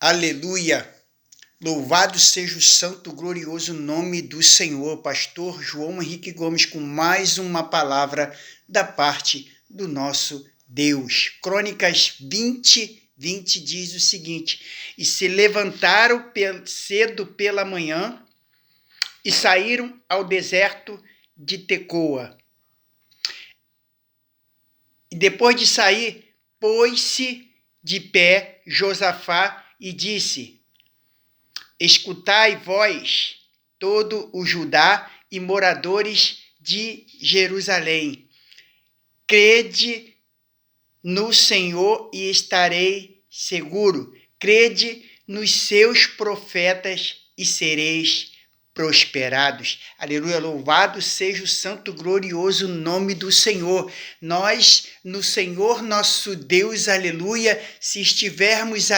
Aleluia! Louvado seja o santo, glorioso nome do Senhor, pastor João Henrique Gomes, com mais uma palavra da parte do nosso Deus. Crônicas 20 diz o seguinte: e se levantaram cedo pela manhã e saíram ao deserto de Tecoa. E depois de sair, pôs-se de pé Josafá e disse: escutai vós, todo o Judá e moradores de Jerusalém, crede no Senhor e estarei seguro, crede nos seus profetas e sereis prosperados. Aleluia, louvado seja o santo, glorioso nome do Senhor. Nós, no Senhor nosso Deus, aleluia, se estivermos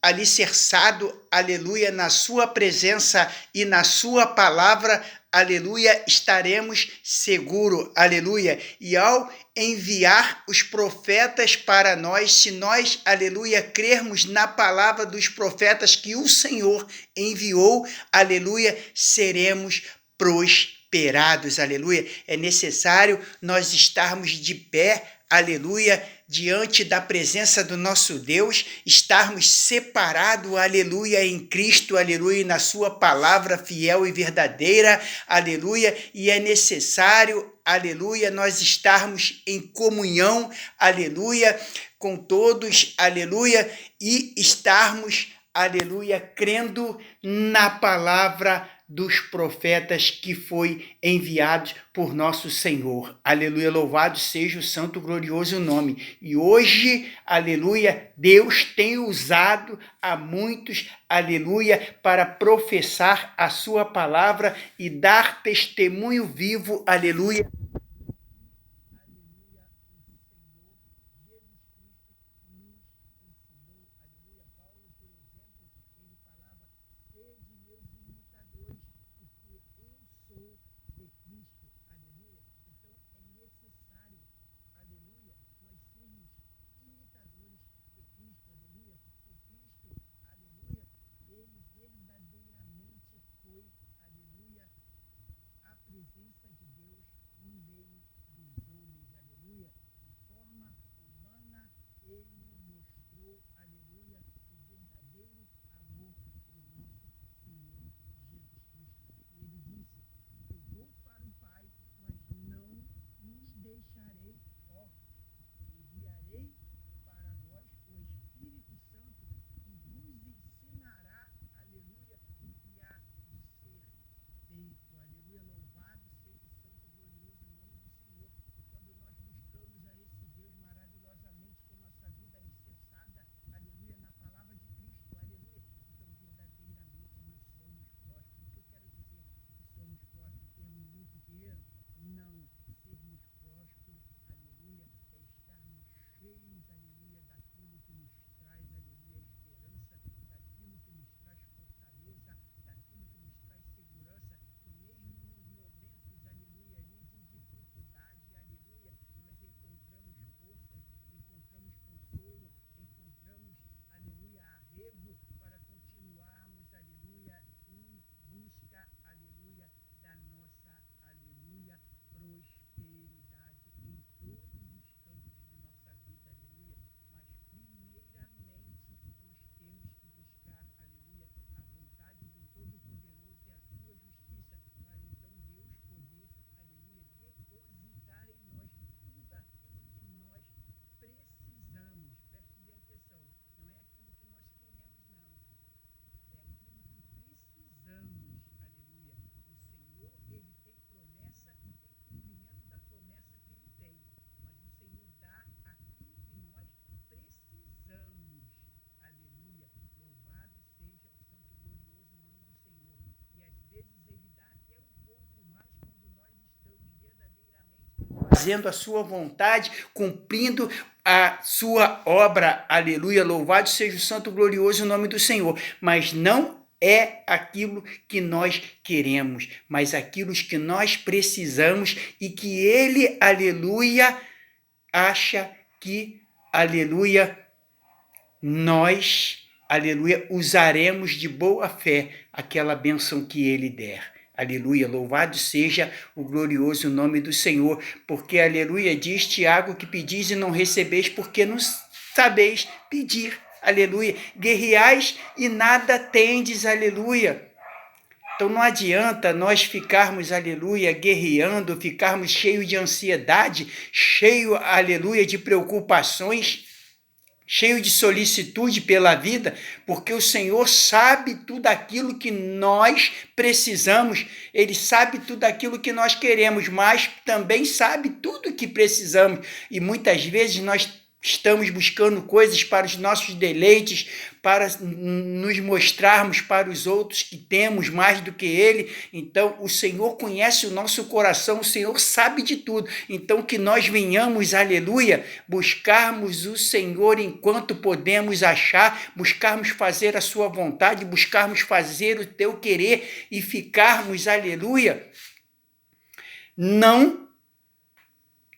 alicerçado, aleluia, na sua presença e na sua palavra, aleluia, estaremos seguros, aleluia. E ao enviar os profetas para nós, se nós, aleluia, crermos na palavra dos profetas que o Senhor enviou, aleluia, seremos prosperados, aleluia. É necessário nós estarmos de pé, aleluia, diante da presença do nosso Deus, estarmos separados, aleluia, em Cristo, aleluia, na sua palavra fiel e verdadeira, aleluia, e é necessário, aleluia, nós estarmos em comunhão, aleluia, com todos, aleluia, e estarmos, aleluia, crendo na palavra dos profetas que foi enviados por nosso Senhor. Aleluia, louvado seja o santo glorioso nome. E hoje, aleluia, Deus tem usado a muitos, aleluia, para professar a sua palavra e dar testemunho vivo, aleluia, fazendo a sua vontade, cumprindo a sua obra, aleluia, louvado seja o santo glorioso nome do Senhor, mas não é aquilo que nós queremos, mas aquilo que nós precisamos e que ele, aleluia, acha que, aleluia, nós aleluia, usaremos de boa fé aquela bênção que ele der. Aleluia, louvado seja o glorioso nome do Senhor, porque, aleluia, diz Tiago que pedis e não recebeis, porque não sabeis pedir. Aleluia, guerreais e nada tendes, aleluia. Então não adianta nós ficarmos, aleluia, guerreando, ficarmos cheios de ansiedade, cheio, aleluia, de preocupações, cheio de solicitude pela vida, porque o Senhor sabe tudo aquilo que nós precisamos, Ele sabe tudo aquilo que nós queremos, mas também sabe tudo que precisamos, e muitas vezes nós estamos buscando coisas para os nossos deleites, para nos mostrarmos para os outros que temos mais do que Ele. Então, o Senhor conhece o nosso coração, o Senhor sabe de tudo. Então, que nós venhamos, aleluia, buscarmos o Senhor enquanto podemos achar, buscarmos fazer a sua vontade, buscarmos fazer o teu querer e ficarmos, aleluia, não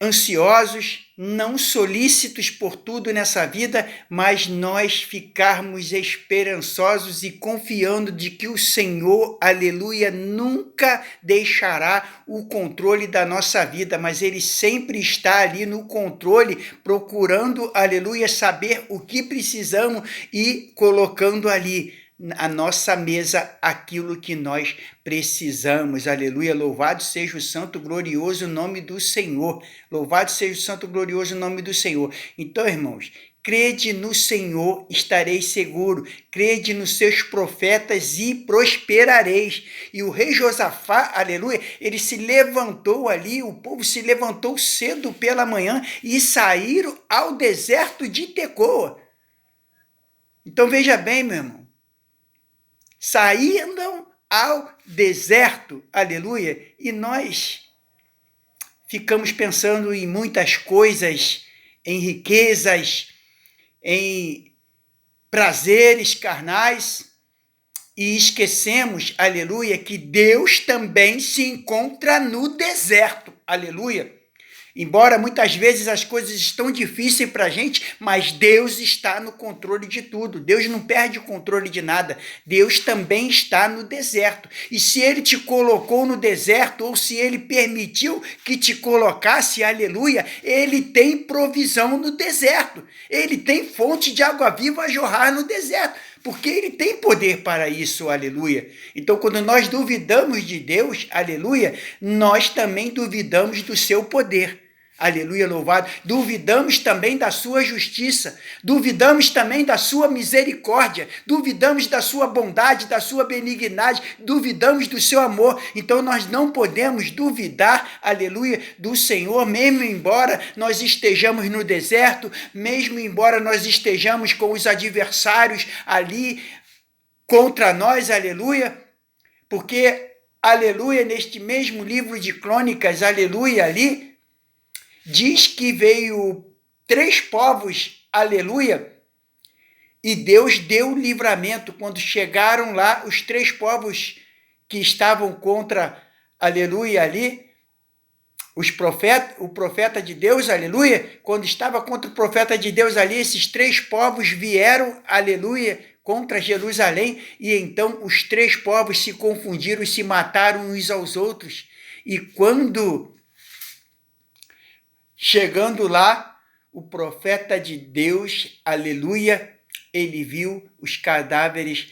ansiosos, não solícitos por tudo nessa vida, mas nós ficarmos esperançosos e confiando de que o Senhor, aleluia, nunca deixará o controle da nossa vida, mas Ele sempre está ali no controle, procurando, aleluia, saber o que precisamos e colocando ali a nossa mesa aquilo que nós precisamos, aleluia, louvado seja o santo glorioso nome do Senhor, louvado seja o santo glorioso nome do Senhor. Então, irmãos, crede no Senhor, estareis seguro, crede nos seus profetas e prosperareis. E o rei Josafá, aleluia, ele se levantou ali, o povo se levantou cedo pela manhã e saíram ao deserto de Tecoa. Então, veja bem, meu irmão, saíram ao deserto, aleluia, e nós ficamos pensando em muitas coisas, em riquezas, em prazeres carnais, e esquecemos, aleluia, que Deus também se encontra no deserto, aleluia. Embora muitas vezes as coisas estão difíceis para a gente, mas Deus está no controle de tudo. Deus não perde o controle de nada. Deus também está no deserto. E se Ele te colocou no deserto, ou se Ele permitiu que te colocasse, aleluia, Ele tem provisão no deserto. Ele tem fonte de água viva a jorrar no deserto, porque Ele tem poder para isso, aleluia. Então, quando nós duvidamos de Deus, aleluia, nós também duvidamos do seu poder. Aleluia, louvado. Duvidamos também da sua justiça, duvidamos também da sua misericórdia, duvidamos da sua bondade, da sua benignidade, duvidamos do seu amor. Então nós não podemos duvidar, aleluia, do Senhor, mesmo embora nós estejamos no deserto, mesmo embora nós estejamos com os adversários ali contra nós, aleluia, porque, aleluia, neste mesmo livro de Crônicas, aleluia, ali, diz que veio 3 povos, aleluia, e Deus deu livramento quando chegaram lá os 3 povos que estavam contra, aleluia, ali, o profeta de Deus, aleluia, quando estava contra o profeta de Deus ali, esses 3 povos vieram, aleluia, contra Jerusalém, e então os 3 povos se confundiram e se mataram uns aos outros, e quando chegando lá, o profeta de Deus, aleluia, ele viu os cadáveres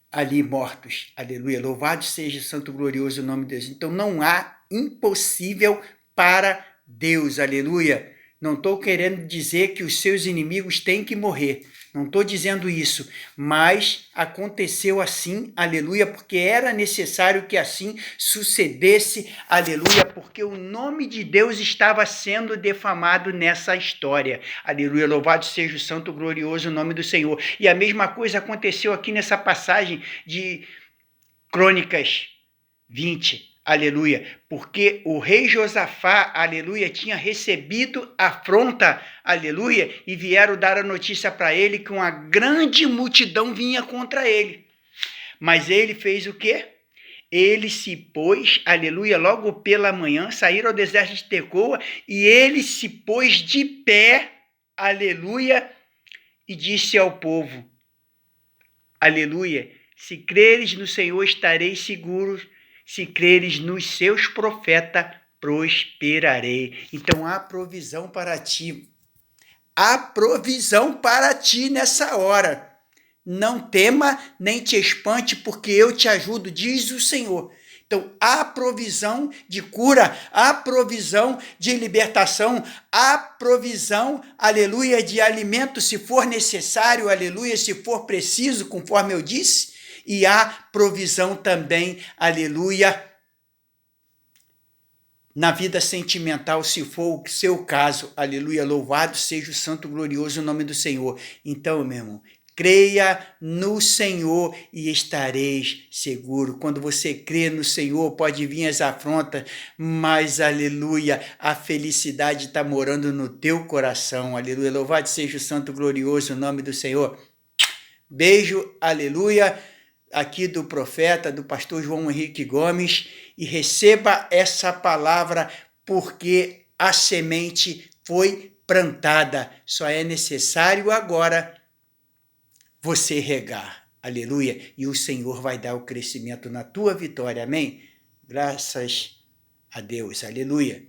ali mortos, aleluia, louvado seja o santo glorioso nome de Deus. Então não há impossível para Deus, aleluia. Não estou querendo dizer que os seus inimigos têm que morrer, não estou dizendo isso, mas aconteceu assim, aleluia, porque era necessário que assim sucedesse, aleluia, porque o nome de Deus estava sendo defamado nessa história, aleluia, louvado seja o santo glorioso nome do Senhor. E a mesma coisa aconteceu aqui nessa passagem de Crônicas 20, aleluia, porque o rei Josafá, aleluia, tinha recebido afronta, aleluia, e vieram dar a notícia para ele que uma grande multidão vinha contra ele. Mas ele fez o quê? Ele se pôs, aleluia, logo pela manhã, saíram ao deserto de Tecoa, e ele se pôs de pé, aleluia, e disse ao povo, aleluia. Se creres no Senhor, estareis seguros. Se creres nos seus profetas, prosperarei. Então há provisão para ti. Há provisão para ti nessa hora. Não tema nem te espante, porque eu te ajudo, diz o Senhor. Então, há provisão de cura, há provisão de libertação, há provisão, aleluia, de alimento, se for necessário, aleluia, se for preciso, conforme eu disse, e há provisão também, aleluia, na vida sentimental, se for o seu caso, aleluia, louvado seja o santo glorioso nome do Senhor. Então, meu irmão, creia no Senhor e estareis seguro. Quando você crê no Senhor, pode vir as afrontas, mas, aleluia, a felicidade está morando no teu coração, aleluia. Louvado seja o santo glorioso nome do Senhor. Beijo, aleluia, aqui do profeta, do pastor João Henrique Gomes, e receba essa palavra, porque a semente foi plantada. Só é necessário agora você regar, aleluia, e o Senhor vai dar o crescimento na tua vitória, amém? Graças a Deus, aleluia.